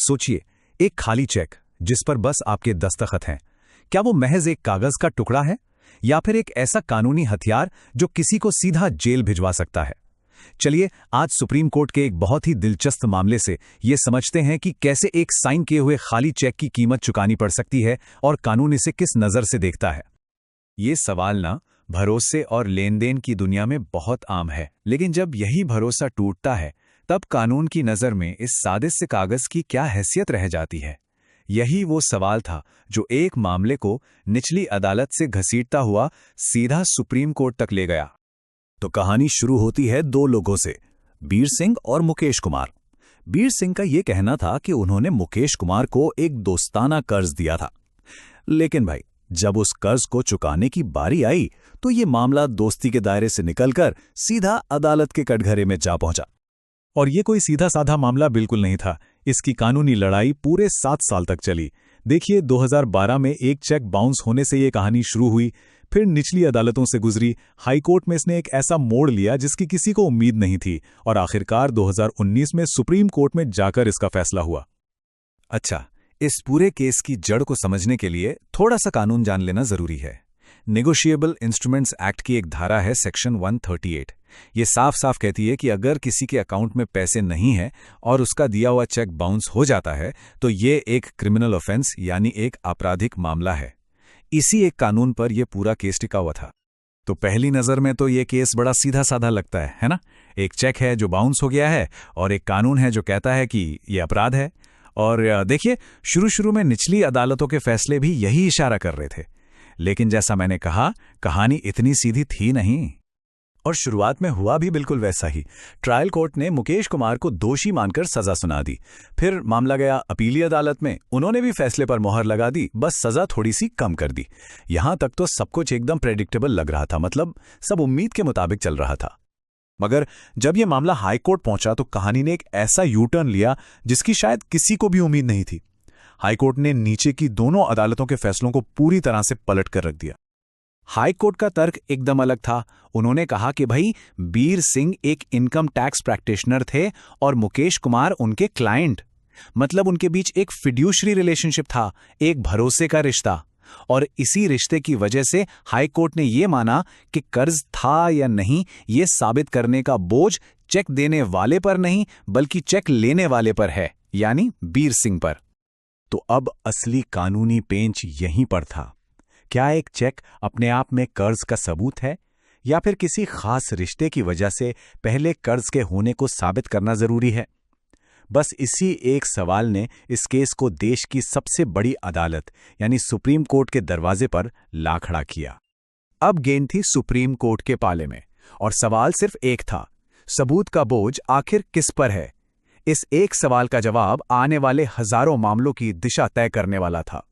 सोचिए, एक खाली चेक जिस पर बस आपके दस्तखत हैं, क्या वो महज एक कागज का टुकड़ा है या फिर एक ऐसा कानूनी हथियार जो किसी को सीधा जेल भिजवा सकता है? चलिए आज सुप्रीम कोर्ट के एक बहुत ही दिलचस्प मामले से ये समझते हैं कि कैसे एक साइन किए हुए खाली चेक की कीमत चुकानी पड़ सकती है और कानून इसे किस नज़र से देखता है। ये सवाल ना भरोसे और लेन देन की दुनिया में बहुत आम है, लेकिन जब यही भरोसा टूटता है तब कानून की नज़र में इस सादे से कागज की क्या हैसियत रह जाती है। यही वो सवाल था जो एक मामले को निचली अदालत से घसीटता हुआ सीधा सुप्रीम कोर्ट तक ले गया। तो कहानी शुरू होती है दो लोगों से, बीर सिंह और मुकेश कुमार। बीर सिंह का ये कहना था कि उन्होंने मुकेश कुमार को एक दोस्ताना कर्ज दिया था, लेकिन भाई जब उस कर्ज को चुकाने की बारी आई तो ये मामला दोस्ती के दायरे से निकलकर सीधा अदालत के कटघरे में जा पहुंचा। और ये कोई सीधा साधा मामला बिल्कुल नहीं था। इसकी कानूनी लड़ाई पूरे 7 साल तक चली। देखिए, 2012 में एक चेक बाउंस होने से ये कहानी शुरू हुई, फिर निचली अदालतों से गुजरी, हाईकोर्ट में इसने एक ऐसा मोड़ लिया जिसकी किसी को उम्मीद नहीं थी, और आखिरकार 2019 में सुप्रीम कोर्ट में जाकर इसका फैसला हुआ। अच्छा, इस पूरे केस की जड़ को समझने के लिए थोड़ा सा कानून जान लेना जरूरी है। नेगोशिएबल इंस्ट्रूमेंट्स एक्ट की एक धारा है सेक्शन 138। ये साफ साफ कहती है कि अगर किसी के अकाउंट में पैसे नहीं हैं और उसका दिया हुआ चेक बाउंस हो जाता है तो ये एक क्रिमिनल ऑफेंस यानी एक आपराधिक मामला है। इसी एक कानून पर यह पूरा केस टिका हुआ था। तो पहली नज़र में तो ये केस बड़ा सीधा साधा लगता है ना? एक चेक है जो बाउंस हो गया है और एक कानून है जो कहता है कि ये अपराध है। और देखिए, शुरू में निचली अदालतों के फैसले भी यही इशारा कर रहे थे, लेकिन जैसा मैंने कहा, कहानी इतनी सीधी थी नहीं। और शुरुआत में हुआ भी बिल्कुल वैसा ही। ट्रायल कोर्ट ने मुकेश कुमार को दोषी मानकर सजा सुना दी। फिर मामला गया अपीली अदालत में, उन्होंने भी फैसले पर मोहर लगा दी, बस सजा थोड़ी सी कम कर दी। यहां तक तो सब कुछ एकदम प्रेडिक्टेबल लग रहा था, मतलब सब उम्मीद के मुताबिक चल रहा था। मगर जब यह मामला हाई कोर्ट पहुंचा तो कहानी ने एक ऐसा यू टर्न लिया जिसकी शायद किसी को भी उम्मीद नहीं थी। हाई कोर्ट ने नीचे की दोनों अदालतों के फैसलों को पूरी तरह से पलट कर रख दिया। हाई कोर्ट का तर्क एकदम अलग था। उन्होंने कहा कि भाई, बीर सिंह एक इनकम टैक्स प्रैक्टिशनर थे और मुकेश कुमार उनके क्लाइंट, मतलब उनके बीच एक फिड्यूशरी रिलेशनशिप था, एक भरोसे का रिश्ता। और इसी रिश्ते की वजह से हाई कोर्ट ने यह माना कि कर्ज था या नहीं ये साबित करने का बोझ चेक देने वाले पर नहीं बल्कि चेक लेने वाले पर है, यानी बीर सिंह पर। तो अब असली कानूनी पेंच यहीं पर था। क्या एक चेक अपने आप में कर्ज का सबूत है या फिर किसी खास रिश्ते की वजह से पहले कर्ज के होने को साबित करना जरूरी है? बस इसी एक सवाल ने इस केस को देश की सबसे बड़ी अदालत यानी सुप्रीम कोर्ट के दरवाजे पर ला खड़ा किया। अब गेंद थी सुप्रीम कोर्ट के पाले में और सवाल सिर्फ एक था, सबूत का बोझ आखिर किस पर है? इस एक सवाल का जवाब आने वाले हजारों मामलों की दिशा तय करने वाला था।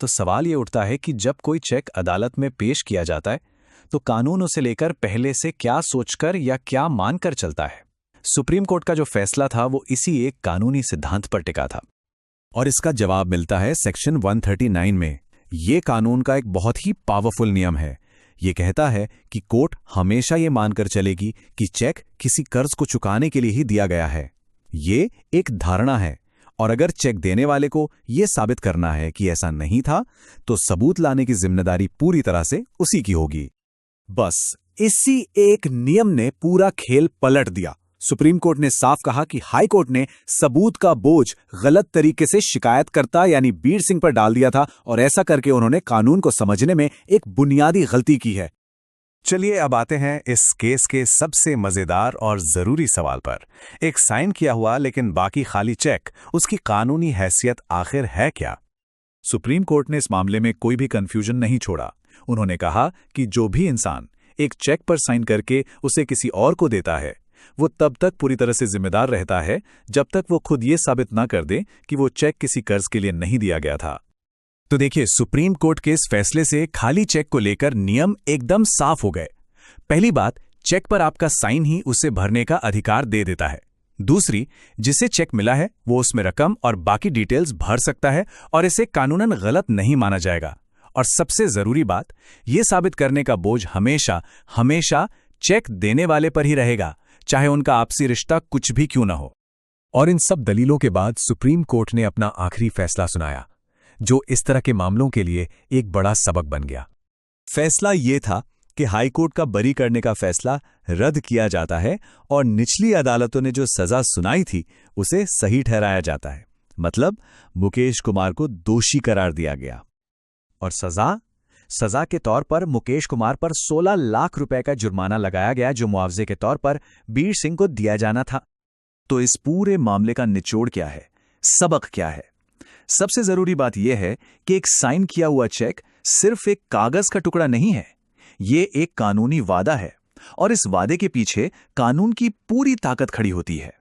तो सवाल ये उठता है कि जब कोई चेक अदालत में पेश किया जाता है तो कानून उसे लेकर पहले से क्या सोचकर या क्या मानकर चलता है? सुप्रीम कोर्ट का जो फैसला था वो इसी एक कानूनी सिद्धांत पर टिका था और इसका जवाब मिलता है सेक्शन 139 में। ये कानून का एक बहुत ही पावरफुल नियम है। ये कहता है कि कोर्ट हमेशा ये मानकर चलेगी कि चेक किसी कर्ज को चुकाने के लिए ही दिया गया है। ये एक धारणा है और अगर चेक देने वाले को यह साबित करना है कि ऐसा नहीं था तो सबूत लाने की जिम्मेदारी पूरी तरह से उसी की होगी। बस इसी एक नियम ने पूरा खेल पलट दिया। सुप्रीम कोर्ट ने साफ कहा कि हाई कोर्ट ने सबूत का बोझ गलत तरीके से शिकायतकर्ता यानी बीर सिंह पर डाल दिया था और ऐसा करके उन्होंने कानून को समझने में एक बुनियादी गलती की है। चलिए अब आते हैं इस केस के सबसे मजेदार और जरूरी सवाल पर। एक साइन किया हुआ लेकिन बाकी खाली चेक, उसकी कानूनी हैसियत आखिर है क्या? सुप्रीम कोर्ट ने इस मामले में कोई भी कंफ्यूजन नहीं छोड़ा। उन्होंने कहा कि जो भी इंसान एक चेक पर साइन करके उसे किसी और को देता है वो तब तक पूरी तरह से जिम्मेदार रहता है जब तक वो खुद ये साबित ना कर दे कि वो चेक किसी कर्ज के लिए नहीं दिया गया था। तो देखिए, सुप्रीम कोर्ट के इस फैसले से खाली चेक को लेकर नियम एकदम साफ हो गए। पहली बात, चेक पर आपका साइन ही उसे भरने का अधिकार दे देता है। दूसरी, जिसे चेक मिला है वो उसमें रकम और बाकी डिटेल्स भर सकता है और इसे कानूनन गलत नहीं माना जाएगा। और सबसे जरूरी बात, यह साबित करने का बोझ हमेशा हमेशा चेक देने वाले पर ही रहेगा, चाहे उनका आपसी रिश्ता कुछ भी क्यों ना हो। और इन सब दलीलों के बाद सुप्रीम कोर्ट ने अपना आखिरी फैसला सुनाया, जो इस तरह के मामलों के लिए एक बड़ा सबक बन गया। फैसला ये था कि हाईकोर्ट का बरी करने का फैसला रद्द किया जाता है और निचली अदालतों ने जो सजा सुनाई थी उसे सही ठहराया जाता है। मतलब मुकेश कुमार को दोषी करार दिया गया। और सजा के तौर पर मुकेश कुमार पर 16 लाख रुपए का जुर्माना लगाया गया, जो मुआवजे के तौर पर बीर सिंह को दिया जाना था। तो इस पूरे मामले का निचोड़ क्या है, सबक क्या है? सबसे जरूरी बात यह है कि एक साइन किया हुआ चेक सिर्फ एक कागज का टुकड़ा नहीं है, ये एक कानूनी वादा है और इस वादे के पीछे कानून की पूरी ताकत खड़ी होती है।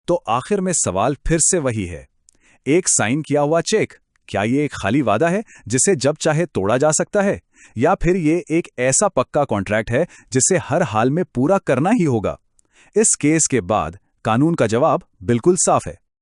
तो आखिर में सवाल फिर से वही है, एक साइन किया हुआ चेक, क्या ये एक खाली वादा है जिसे जब चाहे तोड़ा जा सकता है, या फिर ये एक ऐसा पक्का कॉन्ट्रैक्ट है जिसे हर हाल में पूरा करना ही होगा? इस केस के बाद कानून का जवाब बिल्कुल साफ है।